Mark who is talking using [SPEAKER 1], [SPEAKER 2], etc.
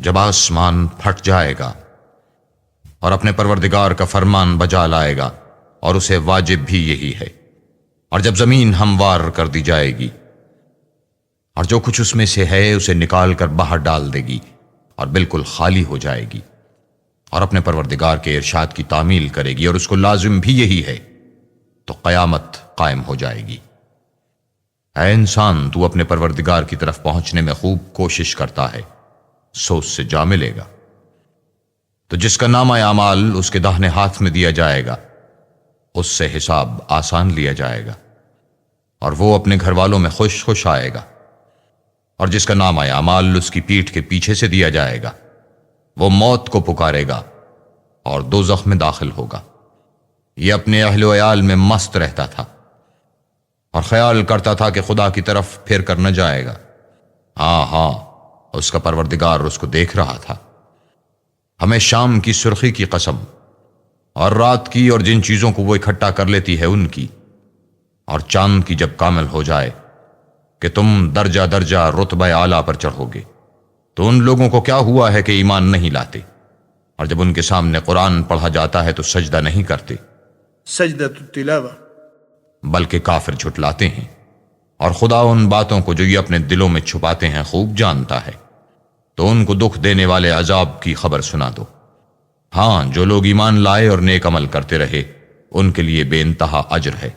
[SPEAKER 1] جب آسمان پھٹ جائے گا اور اپنے پروردگار کا فرمان بجا لائے گا اور اسے واجب بھی یہی ہے، اور جب زمین ہموار کر دی جائے گی اور جو کچھ اس میں سے ہے اسے نکال کر باہر ڈال دے گی اور بالکل خالی ہو جائے گی اور اپنے پروردگار کے ارشاد کی تعمیل کرے گی اور اس کو لازم بھی یہی ہے، تو قیامت قائم ہو جائے گی۔ اے انسان، تو اپنے پروردگار کی طرف پہنچنے میں خوب کوشش کرتا ہے، سو اس سے جا ملے گا۔ تو جس کا نامہ اعمال اس کے داہنے ہاتھ میں دیا جائے گا، اس سے حساب آسان لیا جائے گا اور وہ اپنے گھر والوں میں خوش خوش آئے گا، اور جس کا نامہ اعمال اس کی پیٹھ کے پیچھے سے دیا جائے گا، وہ موت کو پکارے گا اور دوزخ میں داخل ہوگا۔ یہ اپنے اہل و عیال میں مست رہتا تھا اور خیال کرتا تھا کہ خدا کی طرف پھر کر نہ جائے گا۔ ہاں، اس کا پروردگار اس کو دیکھ رہا تھا۔ ہمیں شام کی سرخی کی قسم، اور رات کی اور جن چیزوں کو وہ اکٹھا کر لیتی ہے ان کی، اور چاند کی جب کامل ہو جائے کہ تم درجہ درجہ رتبہ اعلیٰ پر چڑھو گے، تو ان لوگوں کو کیا ہوا ہے کہ ایمان نہیں لاتے، اور جب ان کے سامنے قرآن پڑھا جاتا ہے تو سجدہ نہیں کرتے،
[SPEAKER 2] سجدۃ التلاوہ،
[SPEAKER 1] بلکہ کافر جھٹلاتے ہیں۔ اور خدا ان باتوں کو جو یہ اپنے دلوں میں چھپاتے ہیں خوب جانتا ہے، تو ان کو دکھ دینے والے عذاب کی خبر سنا دو۔ ہاں، جو لوگ ایمان لائے اور نیک عمل کرتے رہے ان کے لیے بے انتہا اجر ہے۔